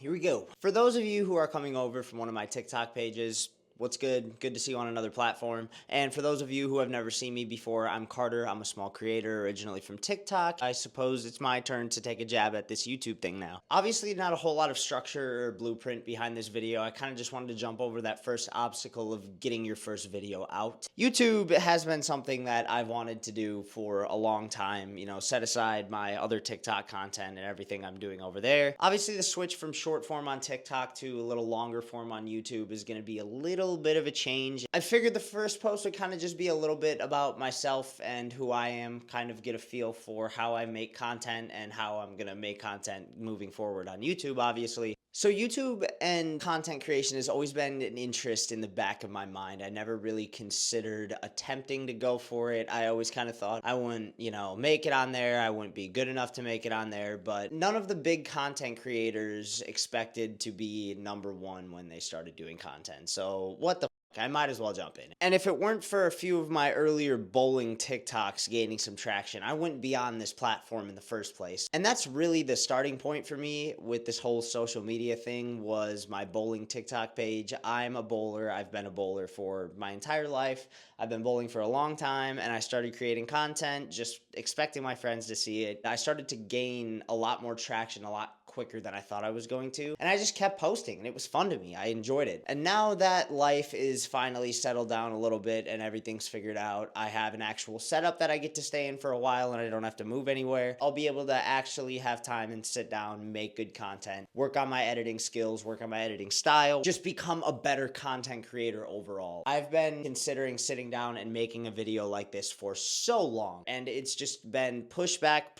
Here we go. For those of you who are coming over from one of my TikTok pages, what's good? Good to see you on another platform. And for those of you who have never seen me before, I'm Carter. I'm a small creator originally from TikTok. I suppose it's my turn to take a jab at this YouTube thing now. Obviously, not a whole lot of structure or blueprint behind this video. I kind of just wanted to jump over that first obstacle of getting your first video out. YouTube has been something that I've wanted to do for a long time, set aside my other TikTok content and everything I'm doing over there. Obviously, the switch from short form on TikTok to a little longer form on YouTube is going to be a little bit of a change. I figured the first post would kind of just be a little bit about myself and who I am, kind of get a feel for how I make content and how I'm going to make content moving forward on YouTube, obviously. So YouTube and content creation has always been an interest in the back of my mind. I never really considered attempting to go for it. I always kind of thought I wouldn't, make it on there. I wouldn't be good enough to make it on there. But none of the big content creators expected to be number one when they started doing content. So what the I might as well jump in. And if it weren't for a few of my earlier bowling TikToks gaining some traction, I wouldn't be on this platform in the first place. And that's really the starting point for me with this whole social media thing was my bowling TikTok page. I'm a bowler. I've been a bowler for my entire life. I've been bowling for a long time, and I started creating content, just expecting my friends to see it. I started to gain a lot more traction, a lot quicker than I thought I was going to. And I just kept posting, and it was fun to me. I enjoyed it. And now that life is finally settled down a little bit and everything's figured out, I have an actual setup that I get to stay in for a while and I don't have to move anywhere. I'll be able to actually have time and sit down, make good content, work on my editing skills, work on my editing style, just become a better content creator overall. I've been considering sitting down and making a video like this for so long, and it's just been push back,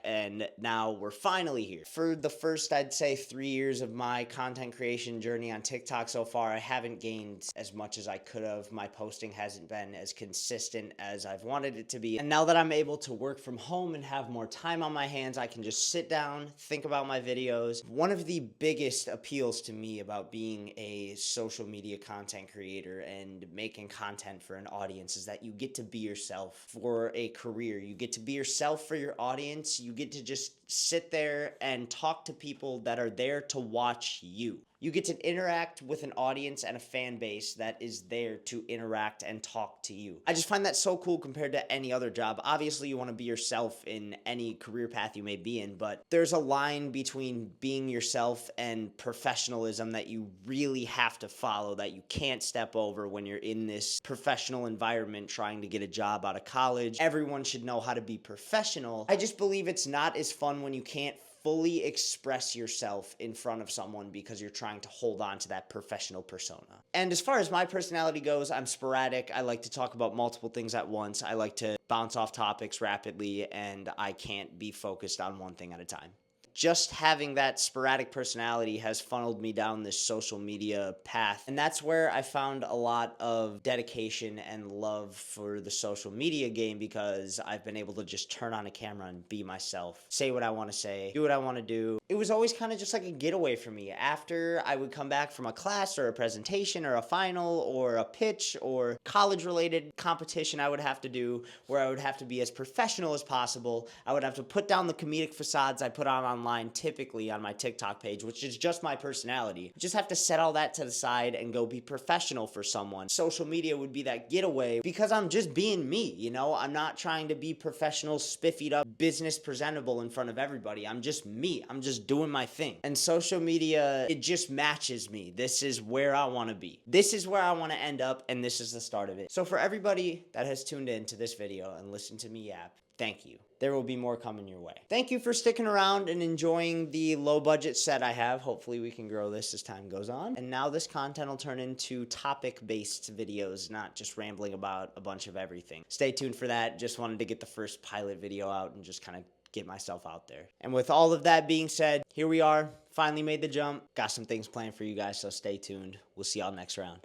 and now we're finally here. For the first, I'd say 3 years of my content creation journey on TikTok so far, I haven't gained as much as I could have. My posting hasn't been as consistent as I've wanted it to be. And now that I'm able to work from home and have more time on my hands, I can just sit down, think about my videos. One of the biggest appeals to me about being a social media content creator and making content for an audience is that you get to be yourself for a career. You get to be yourself for your audience. You get to just sit there and talk to people that are there to watch you. You get to interact with an audience and a fan base that is there to interact and talk to you. I just find that so cool compared to any other job. Obviously, you want to be yourself in any career path you may be in, but there's a line between being yourself and professionalism that you really have to follow, that you can't step over when you're in this professional environment trying to get a job out of college. Everyone should know how to be professional. I just believe it's not as fun when you can't fully express yourself in front of someone because you're trying to hold on to that professional persona. And as far as my personality goes, I'm sporadic. I like to talk about multiple things at once. I like to bounce off topics rapidly, and I can't be focused on one thing at a time. Just having that sporadic personality has funneled me down this social media path. And that's where I found a lot of dedication and love for the social media game, because I've been able to just turn on a camera and be myself, say what I want to say, do what I want to do. It was always kind of just like a getaway for me. After I would come back from a class or a presentation or a final or a pitch or college-related competition I would have to do, where I would have to be as professional as possible. I would have to put down the comedic facades I put on online typically on my TikTok page, which is just my personality. Just have to set all that to the side and go be professional for someone. Social media would be that getaway because I'm just being me, I'm not trying to be professional, spiffied up, business presentable in front of everybody. I'm just me. I'm just doing my thing. And social media, it just matches me. This is where I want to be. This is where I want to end up, and this is the start of it. So for everybody that has tuned in to this video and listened to me yap, thank you. There will be more coming your way. Thank you for sticking around and enjoying the low budget set I have. Hopefully we can grow this as time goes on. And now this content will turn into topic-based videos, not just rambling about a bunch of everything. Stay tuned for that. Just wanted to get the first pilot video out and just kind of get myself out there. And with all of that being said, here we are. Finally made the jump. Got some things planned for you guys, so stay tuned. We'll see y'all next round.